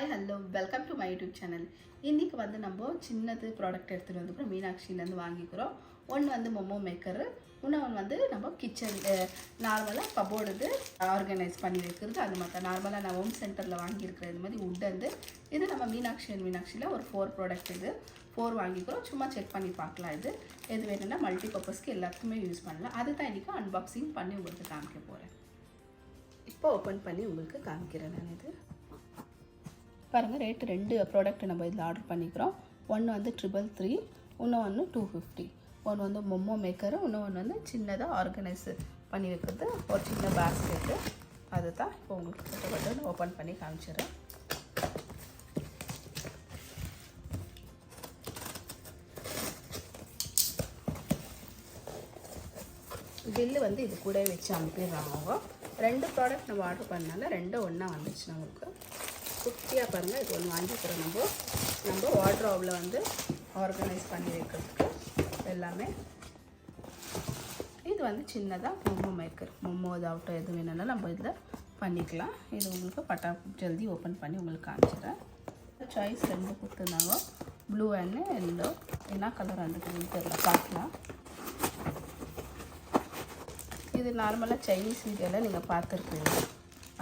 Hi hello welcome to my YouTube channel. இன்றைக்கி வந்து நம்ம சின்னது ப்ராடக்ட் எடுத்துகிட்டு வந்துக்கிறோம். மீனாட்சிலேருந்து வாங்கிக்கிறோம். ஒன்று வந்து மொமோ மேக்கரு, இன்னொன்று வந்து நம்ம கிச்சன் நார்மலாக கபோர்டு ஆர்கனைஸ் பண்ணி வைக்கிறது. அது மட்டும் நார்மலாக நான் ஹோம் சென்டரில் வாங்கியிருக்கிற இது மாதிரி உட் வந்து இது நம்ம மீனாட்சியில் ஒரு 4 ப்ராடக்ட் இது 4 வாங்கிக்கிறோம். சும்மா செக் பண்ணி பார்க்கலாம். எது வேணும்னா மல்டி பர்பஸ்க்கு எல்லாத்துக்குமே யூஸ் பண்ணலாம். அதுதான் இன்றைக்கி அன்பாக்சிங் பண்ணி உங்களுக்கு காமிக்க போகிறேன். இப்போ ஓப்பன் பண்ணி உங்களுக்கு காமிக்கிறேன். நான் இது பாருங்கள், ரேட்டு 2 ப்ராடக்ட் நம்ம இதில் ஆர்டர் பண்ணிக்கிறோம். ஒன்று வந்து 333, இன்னொன்று 250. ஒன்று வந்து மொமோ மேக்கரு, இன்னொன்று வந்து சின்னதாக ஆர்கனைசர் பண்ணி வைக்கிறது ஒரு சின்ன பேஸ்கெட்டு. அதுதான் இப்போ உங்களுக்கு கிட்டத்தட்ட ஓப்பன் பண்ணி காமிச்சிடுறேன். பில்லு வந்து இது கூட வச்சு அனுப்பிடுறாங்க. 2 ப்ராடக்ட் நம்ம ஆர்டர் பண்ணனால 2 ஒன்றா வந்துச்சு நம்மளுக்கு. குட்டியாக பாருங்கள், இது ஒன்று வாங்கிக்கிறோம். நம்ம வார்ட்ரோபில் வந்து ஆர்கனைஸ் பண்ணி வைக்கிறதுக்கு எல்லாமே. இது வந்து சின்னதாக மொமோ மேக்கர், மொமோ இதாகட்டும் எது வேணும்னாலும் நம்ம இதில் பண்ணிக்கலாம். இது உங்களுக்கு ஜல்தி ஓப்பன் பண்ணி உங்களுக்கு காமிச்சிடுறேன். சாய்ஸ் 2 கொடுத்துருந்தாங்க, ப்ளூ அண்ட் எல்லோ. என்ன கலர் வந்துருக்குதுன்னு தெரியல, பார்க்கலாம். இது நார்மலாக சைனீஸ் வீடியோவில் நீங்கள் பார்த்துருக்கீங்க.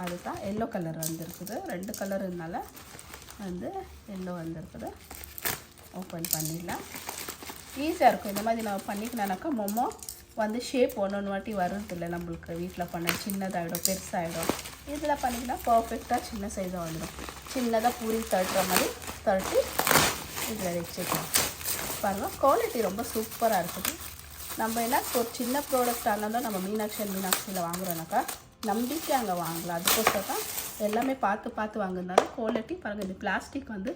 அதுதான் எல்லோ கலர் வந்துருக்குது. 2 கலர் இருந்தால வந்து எல்லோ வந்துருக்குது. ஓப்பன் பண்ணிடலாம். ஈஸியாக இருக்கும். இந்த மாதிரி நம்ம பண்ணிக்கணுனாக்கா மொமோ வந்து ஷேப் ஒன்று வாட்டி வருதில்லை. நம்மளுக்கு வீட்டில் பண்ண சின்னதாகிடும் பெருசாகிடும். இதில் பண்ணிங்கன்னா பர்ஃபெக்டாக சின்ன சைஸாக வந்துடும். சின்னதாக பூரி தட்டுற மாதிரி தட்டி இதில் வச்சுக்கலாம். பாருங்கள், குவாலிட்டி ரொம்ப சூப்பராக இருக்குது. நம்ம என்ன ஒரு சின்ன ப்ராடக்ட் ஆனாலும் நம்ம மீனாட்சியில் வாங்குறோன்னாக்கா நம்பிக்கை அங்கே வாங்கலாம். அதுக்கோசரம் தான் எல்லாமே பார்த்து வாங்குறதுனால குவாலிட்டி பாருங்கள். இந்த பிளாஸ்டிக் வந்து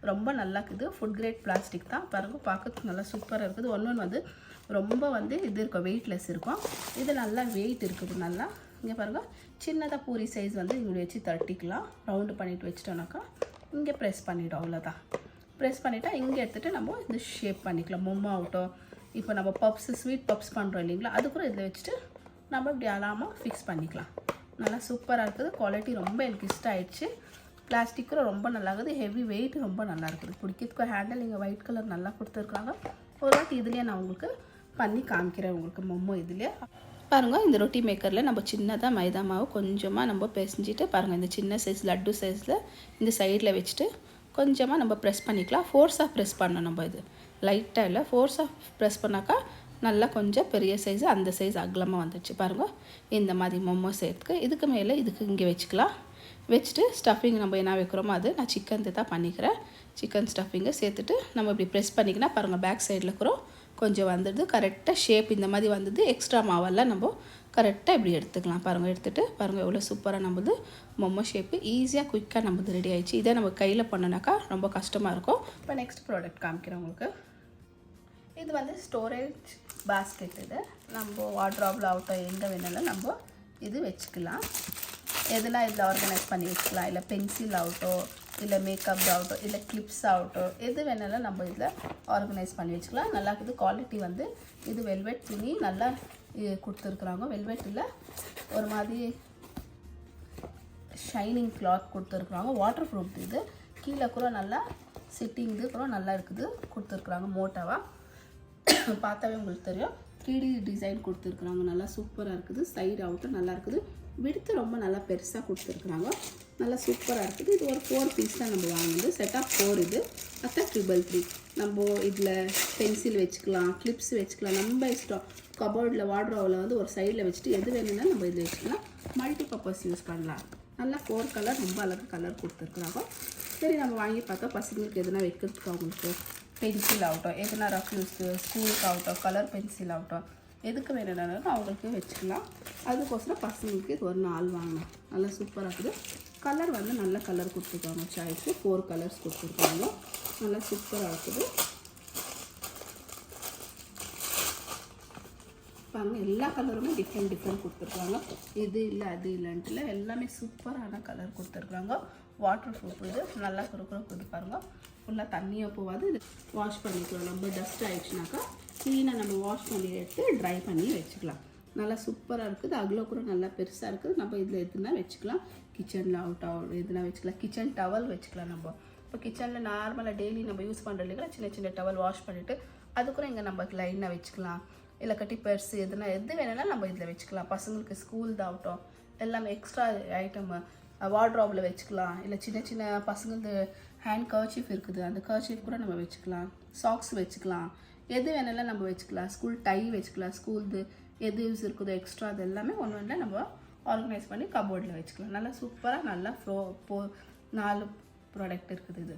ரொம்ப நல்லா இருக்குது. ஃபுட் கிரேட் பிளாஸ்டிக் தான். பாருங்கள், பார்க்கறதுக்கு நல்லா சூப்பராக இருக்குது. ஒன்று வந்து ரொம்ப வந்து இது இருக்கும், வெயிட்லெஸ் இருக்கும். இது நல்லா வெயிட் இருக்குது. நல்லா இங்கே பாருங்கள், சின்னதாக பூரி சைஸ் வந்து இங்கே வச்சு தட்டிக்கலாம். ரவுண்டு பண்ணிவிட்டு வச்சிட்டோம்னாக்கா இங்கே ப்ரெஸ் பண்ணிவிடும். அவ்வளோதான். ப்ரெஸ் பண்ணிவிட்டா இங்கே எடுத்துகிட்டு நம்ம இந்த ஷேப் பண்ணிக்கலாம். மொமோ ஆகட்டும், இப்போ நம்ம பப்ஸு ஸ்வீட் பப்ஸ் பண்ணுறோம் இல்லைங்களா, அது கூட இதில் வச்சுட்டு நம்ம இப்படி அலாமல் ஃபிக்ஸ் பண்ணிக்கலாம். நல்லா சூப்பராக இருக்குது. குவாலிட்டி ரொம்ப எனக்கு இஷ்டம் ஆகிடுச்சு. பிளாஸ்டிக்கும் ரொம்ப நல்லா இருக்குது. ஹெவி வெயிட் ரொம்ப நல்லா இருக்குது. பிடிக்கிறதுக்கு ஹேண்டில் இங்கே ஒயிட் கலர் நல்லா கொடுத்துருக்குறாங்க. ஒரு வாட்டி இதுலேயே நான் உங்களுக்கு பண்ணி காமிக்கிறேன். உங்களுக்கு மொமோ இதுலேயே பாருங்கள். இந்த ரொட்டி மேக்கரில் நம்ம சின்னதாக மைதா மாவு கொஞ்சமாக நம்ம பிசைஞ்சிட்டு பாருங்கள், இந்த சின்ன சைஸ் லட்டு சைஸில் இந்த சைடில் வச்சுட்டு கொஞ்சமாக நம்ம ப்ரெஸ் பண்ணிக்கலாம். ஃபோர்ஸாக ப்ரெஸ் பண்ணணும். நம்ம இது லைட்டாக இல்லை, ஃபோர்ஸாக ப்ரெஸ் பண்ணாக்கா நல்லா கொஞ்சம் பெரிய சைஸு அந்த சைஸ் அகலமாக வந்துடுச்சு. பாருங்கள், இந்த மாதிரி மொமோ சேர்த்துக்கு இதுக்கு மேலே இதுக்கு இங்கே வச்சுக்கலாம். வச்சுட்டு ஸ்டஃபிங் நம்ம என்ன வைக்கிறோமோ அது நான் சிக்கன் தான் பண்ணிக்கிறேன். சிக்கன் ஸ்டஃபிங்கை சேர்த்துட்டு நம்ம இப்படி ப்ரெஸ் பண்ணிக்கினா பாருங்கள், பேக் சைடில் இருக்கிறோம் கொஞ்சம் வந்துடுது. கரெக்டாக ஷேப் இந்த மாதிரி வந்தது. எக்ஸ்ட்ரா மாவெல்லாம் நம்ம கரெக்டாக இப்படி எடுத்துக்கலாம். பாருங்கள், எடுத்துகிட்டு பாருங்கள் எவ்வளோ சூப்பராக நம்மது மொமோ ஷேப்பு ஈஸியாக குயிக்காக நம்மது ரெடி ஆகிடுச்சு. இதை நம்ம கையில் பண்ணோன்னாக்கா ரொம்ப கஷ்டமாக இருக்கும். இப்போ நெக்ஸ்ட் ப்ராடக்ட் காமிக்கிறேன் உங்களுக்கு. இது வந்து ஸ்டோரேஜ் பாஸ்கெட். இது நம்ம வார்ட்ரோபில் ஆகட்டும் எங்கே வேணாலும் நம்ம இது வச்சுக்கலாம். எதுனா இதில் ஆர்கனைஸ் பண்ணி வச்சுக்கலாம். இல்லை பென்சில் ஆகட்டும், இல்லை மேக்கப் ஆகட்டும், இல்லை கிளிப்ஸ் ஆகட்டும், எது வேணாலும் நம்ம இதில் ஆர்கனைஸ் பண்ணி வச்சுக்கலாம். நல்லா இருக்குது. குவாலிட்டி வந்து இது வெல்வெட் துணி நல்லா கொடுத்துருக்குறாங்க. வெல்வெட் இல்லை, ஒரு மாதிரி ஷைனிங் கிளாத் கொடுத்துருக்குறாங்க. Water proof. இது கீழே கூட நல்லா சிட்டிங் இது கூட நல்லா இருக்குது கொடுத்துருக்குறாங்க. மோட்டாவாக பார்த்தாவே உங்களுக்கு தெரியும். 3D டிசைன் கொடுத்துருக்குறாங்க. நல்லா சூப்பராக இருக்குது. சைடு ஆகட்டும் நல்லா இருக்குது. விடுத்து ரொம்ப நல்லா பெருசாக கொடுத்துருக்குறாங்க. நல்லா சூப்பராக இருக்குது. இது ஒரு 4 பீஸ் தான் நம்ம வாங்குது. செட் ஆஃப் 4 இது. அதான் 333. நம்ம இதில் பென்சில் வச்சுக்கலாம், கிளிப்ஸ் வச்சுக்கலாம், நம்ம இஷ்டம். கபோர்டில் வார்ட்ரோவில் வந்து ஒரு சைடில் வச்சுட்டு எது வேணும்னா நம்ம இதில் வச்சுக்கலாம். மல்டி பர்பஸ் யூஸ் பண்ணலாம். நல்லா 4 கலர் ரொம்ப அழகாக கலர் கொடுத்துருக்குறாங்க. சரி, நம்ம வாங்கி பார்த்தா பசங்களுக்கு எதுனா வைக்கிறதுக்கு அவங்களுக்கு பென்சில் ஆகட்டும், எதுனா ரஃப் யூஸு ஸ்கூலுக்கு ஆகட்டும், கலர் பென்சில் ஆகட்டும், எதுக்கு வேணும்னாலும் அவங்களுக்கு வச்சுக்கலாம். அதுக்கோசரம் பசங்களுக்கு இது ஒரு 4 வாங்கலாம். நல்லா சூப்பராக இருக்குது. கலர் வந்து நல்ல கலர் கொடுத்துருக்காங்க. சாய்ஸு 4 கலர்ஸ் கொடுத்துருக்காங்க. நல்லா சூப்பராக இருக்குது. பாருங்கள், எல்லா கலருமே டிஃப்ரெண்ட் கொடுத்துருக்காங்க. இது இல்லை அது இல்லைன்ட்டு இல்லை, எல்லாமே சூப்பரான கலர் கொடுத்துருக்குறாங்க. Water proof. இது நல்லா கொடுக்குறது பாருங்கள். ஃபுல்லாக தண்ணியாக போகாது. இது வாஷ் பண்ணிக்கலாம். ரொம்ப டஸ்ட் ஆகிடுச்சுனாக்கா க்ளீனாக நம்ம வாஷ் பண்ணி எடுத்து ட்ரை பண்ணி வச்சுக்கலாம். நல்லா சூப்பராக இருக்குது. அவ்வளோ கூட நல்லா பெருசாக இருக்குது. நம்ம இதில் எதுனா வச்சுக்கலாம். கிச்சனில் எதுனா வச்சுக்கலாம். கிச்சன் டவல் வச்சுக்கலாம். நம்ம இப்போ கிச்சனில் நார்மலாக டெய்லி நம்ம யூஸ் பண்ணுற இல்லைங்களா, சின்ன சின்ன டவல் வாஷ் பண்ணிவிட்டு அது கூட இங்கே நம்ம லைனாக வச்சுக்கலாம். இல்லை கட்டி பர்ஸு எது வேணும்னா நம்ம இதில் வச்சுக்கலாம். பசங்களுக்கு ஸ்கூல் தாகட்டும் எல்லாமே எக்ஸ்ட்ரா ஐட்டம் வார்ட்ரோபில் வச்சுக்கலாம். இல்லை சின்ன சின்ன பசங்களுக்கு ஹேண்ட் கர்ச்சீஃப் இருக்குது, அந்த கர்ச்சீஃப் கூட நம்ம வச்சுக்கலாம். சாக்ஸ் வச்சுக்கலாம். எது வேணாலும் நம்ம வச்சுக்கலாம். ஸ்கூல் டை வச்சுக்கலாம். ஸ்கூல்து எது யூஸ் இருக்குதோ எக்ஸ்ட்ரா அது எல்லாமே ஒன்று நம்ம ஆர்கனைஸ் பண்ணி கபோர்டில் வச்சுக்கலாம். நல்லா சூப்பராக நல்லா 4 ப்ராடக்ட் இருக்குது இது.